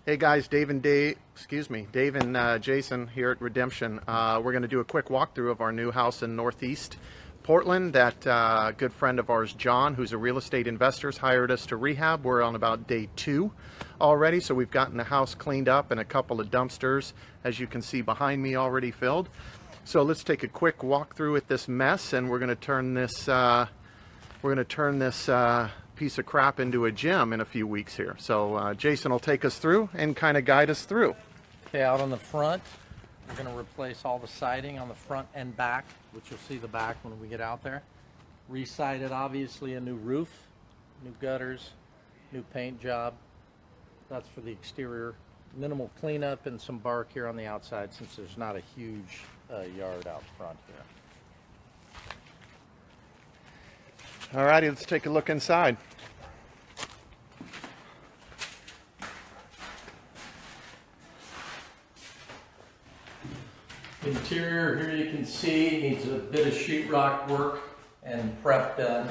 Hey guys, Dave and Jason here at Redemption. We're going to do a quick walkthrough of our new house in Northeast Portland that a good friend of ours, John, who's a real estate investor, has hired us to rehab. We're on about day 2 already, so we've gotten the house cleaned up and a couple of dumpsters, as you can see behind me, already filled. So let's take a quick walkthrough at this mess, and we're going to turn this piece of crap into a gem in a few weeks here. So Jason will take us through and kind of guide us through. Okay, out on the front, we're going to replace all the siding on the front and back, which you'll see the back when we get out there. Re-sided, obviously, a new roof, new gutters, new paint job. That's for the exterior. Minimal cleanup and some bark here on the outside since there's not a huge yard out front here. Alrighty, let's take a look inside. Interior here you can see needs a bit of sheetrock work and prep done.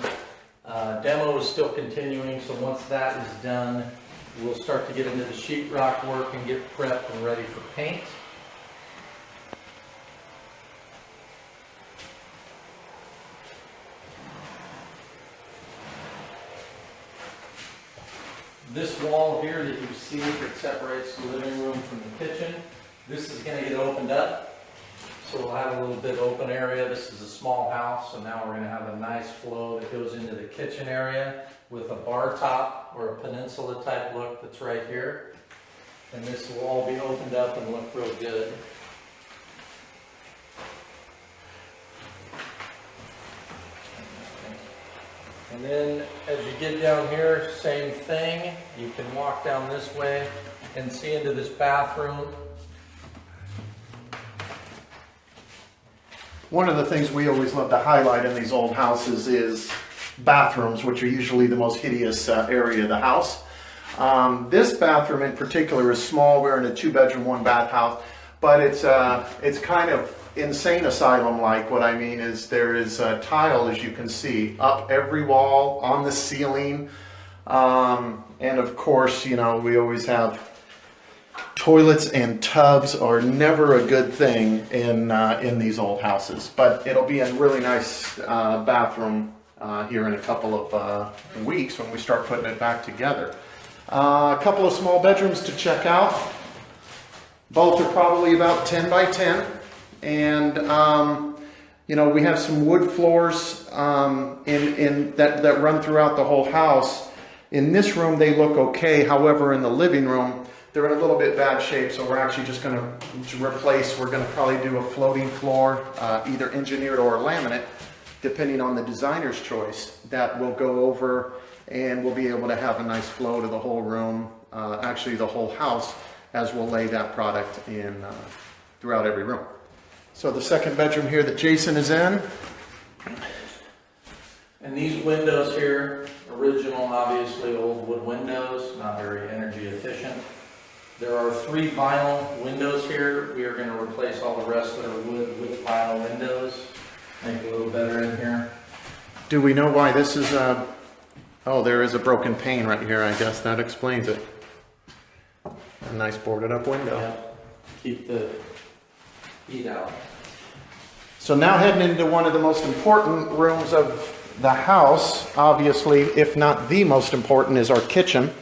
Demo is still continuing, so once that is done, we'll start to get into the sheetrock work and get prepped and ready for paint. This wall here that you see that separates the living room from the kitchen, this is going to get opened up. So we'll have a little bit open area. This is a small house, so now we're going to have a nice flow that goes into the kitchen area with a bar top or a peninsula type look that's right here. And this will all be opened up and look real good. And then as you get down here, same thing. You can walk down this way and see into this bathroom. One of the things we always love to highlight in these old houses is bathrooms, which are usually the most hideous area of the house. This bathroom in particular is small. We're in a 2-bedroom, 1-bath house, but it's kind of insane asylum-like. What I mean is there is tile, as you can see, up every wall, on the ceiling, and of course, you know, we always have toilets, and tubs are never a good thing in these old houses, but it'll be a really nice bathroom here in a couple of weeks when we start putting it back together. A couple of small bedrooms to check out. Both are probably about 10 by 10. And you know, we have some wood floors that run throughout the whole house. In this room they look okay, however in the living room they're in a little bit bad shape, so we're actually just going to replace. We're going to probably do a floating floor, either engineered or laminate, depending on the designer's choice, that will go over, and we'll be able to have a nice flow to the whole room, actually the whole house, as we'll lay that product in throughout every room. So the second bedroom here that Jason is in. And these windows here, original, obviously old wood windows, not very energy efficient. There are 3 vinyl windows here. We are going to replace all the rest that are wood with vinyl windows. Make it a little better in here. Do we know why this is a... Oh, there is a broken pane right here. I guess that explains it. A nice boarded up window. Yeah. Keep the heat out. So now heading into one of the most important rooms of the house, obviously, if not the most important, is our kitchen.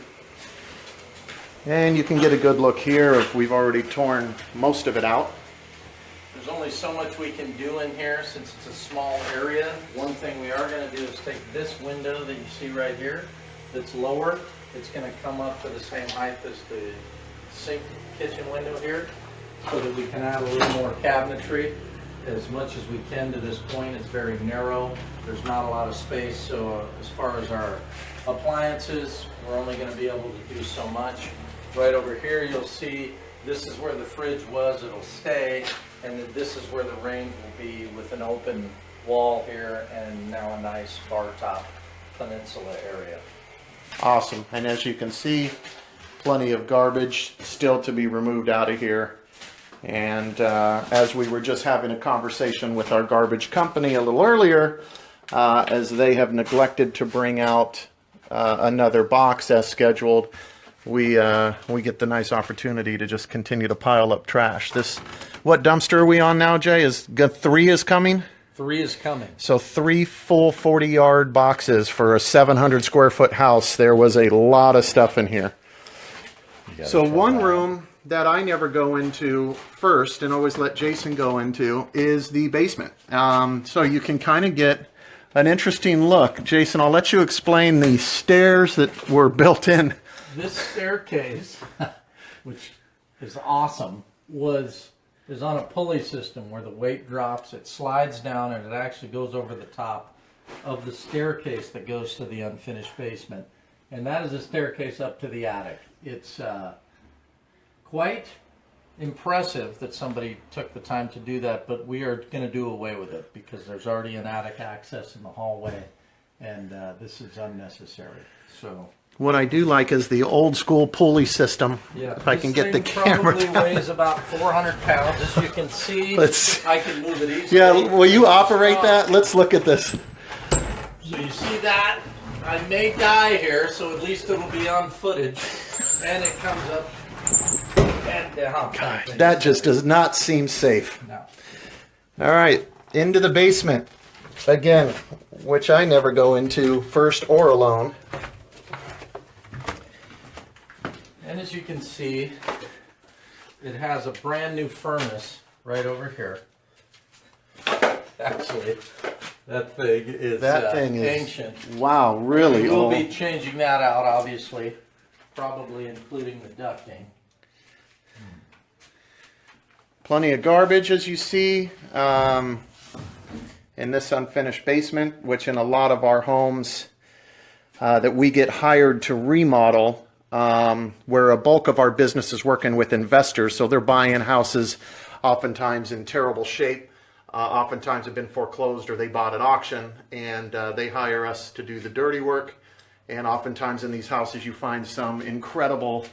And you can get a good look here if we've already torn most of it out. There's only so much we can do in here since it's a small area. One thing we are going to do is take this window that you see right here that's lower. It's going to come up to the same height as the sink kitchen window here so that we can add a little more cabinetry as much as we can to this point. It's very narrow. There's not a lot of space, so as far as our appliances, we're only going to be able to do so much. Right over here you'll see this is where the fridge was. It'll stay, and then this is where the range will be with an open wall here and now a nice bar top peninsula area. Awesome. And as you can see, plenty of garbage still to be removed out of here. And as we were just having a conversation with our garbage company a little earlier, as they have neglected to bring out another box as scheduled, we get the nice opportunity to just continue to pile up trash. What dumpster are we on now, Jay? 3 is coming? 3 is coming. So 3 full 40-yard boxes for a 700 square foot house. There was a lot of stuff in here. So one room that I never go into first and always let Jason go into is the basement. So you can kind of get an interesting look. Jason, I'll let you explain the stairs that were built in. This staircase, which is awesome, is on a pulley system where the weight drops, it slides down, and it actually goes over the top of the staircase that goes to the unfinished basement. And that is a staircase up to the attic. It's quite impressive that somebody took the time to do that, but we are going to do away with it because there's already an attic access in the hallway, and this is unnecessary. So what I do like is the old school pulley system. yeah, if I can get the camera probably weighs about 400 pounds, as you can see. I can move it easily. Yeah, will you operate that? Let's look at this. So you see that? I may die here, so at least it'll be on footage. And it comes up and down. God, that just does not seem safe. No. All right, into the basement. Again, which I never go into first or alone. And as you can see, it has a brand new furnace right over here. Actually, that thing is ancient. Wow, really We'll old. be changing that out, obviously, probably including the ducting. Plenty of garbage, as you see, in this unfinished basement, which in a lot of our homes that we get hired to remodel, where a bulk of our business is working with investors, so they're buying houses oftentimes in terrible shape, oftentimes have been foreclosed or they bought at auction, and they hire us to do the dirty work. And oftentimes in these houses you find some incredible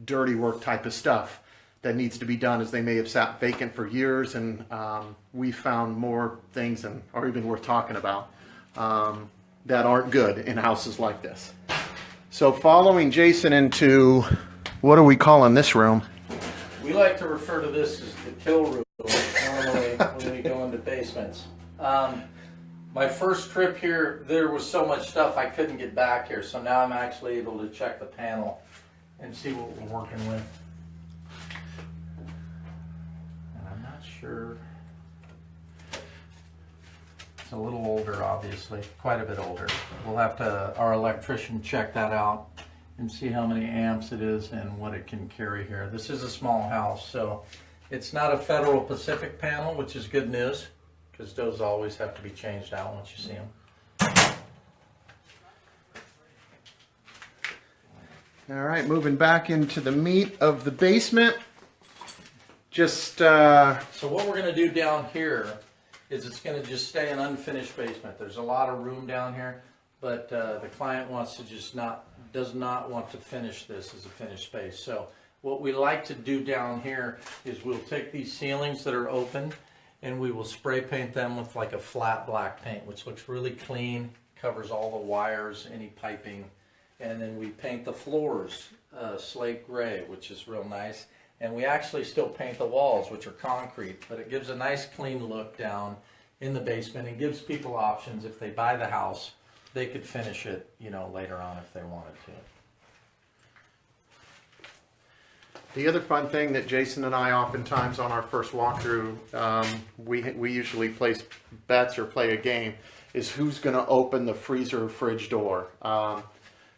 dirty work type of stuff that needs to be done, as they may have sat vacant for years, and we found more things than are even worth talking about that aren't good in houses like this. So following Jason into, what are we calling this room? We like to refer to this as the kill room normally when we go into basements. My first trip here, there was so much stuff I couldn't get back here, so now I'm actually able to check the panel and see what we're working with. And I'm not sure. It's a little older, obviously, quite a bit older. We'll have to, our electrician, check that out and see how many amps it is and what it can carry here. This is a small house, so it's not a Federal Pacific panel, which is good news, because those always have to be changed out once you see them. All right, moving back into the meat of the basement. Just so what we're going to do down here is it's going to just stay an unfinished basement. There's a lot of room down here, but the client wants to does not want to finish this as a finished space. So what we like to do down here is we'll take these ceilings that are open and we will spray paint them with like a flat black paint, which looks really clean, covers all the wires, any piping, and then we paint the floors slate gray, which is real nice. And we actually still paint the walls, which are concrete, but it gives a nice clean look down in the basement and gives people options. If they buy the house, they could finish it, later on if they wanted to. the other fun thing that Jason and I oftentimes on our first walkthrough, we usually place bets or play a game, is who's going to open the freezer or fridge door.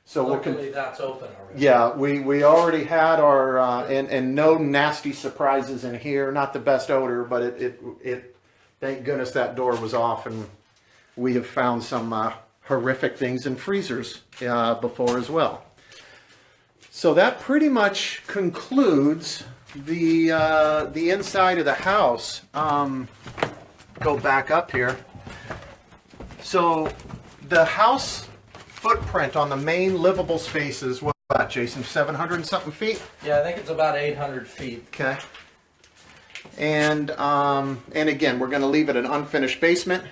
So luckily that's open already. Yeah, we already had our and no nasty surprises in here. Not the best odor, but it thank goodness that door was off, and we have found some horrific things in freezers before as well. So that pretty much concludes the inside of the house. Go back up here. So the house footprint on the main livable spaces, what, Jason, 700 and something feet? Yeah, I think it's about 800 feet. Okay. And again, we're going to leave it an unfinished basement.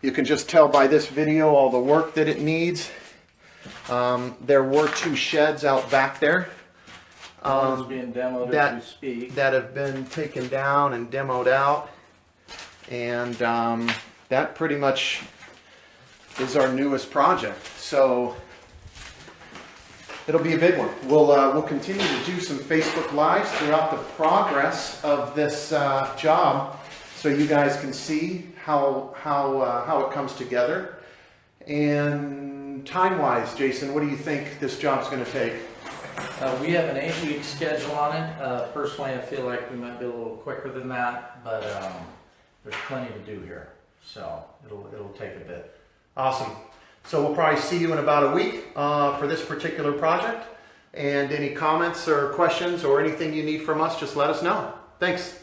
You can just tell by this video all the work that it needs. There were 2 sheds out back there. One's being demoed that- as we speak. That have been taken down and demoed out. And that pretty much is our newest project. So it'll be a big one. We'll continue to do some Facebook Lives throughout the progress of this job, so you guys can see how it comes together. And time-wise, Jason, what do you think this job's going to take? We have an 8-week schedule on it. Personally, I feel like we might be a little quicker than that, but there's plenty to do here, so it'll take a bit. Awesome. So we'll probably see you in about a week for this particular project. And any comments or questions or anything you need from us, just let us know. Thanks.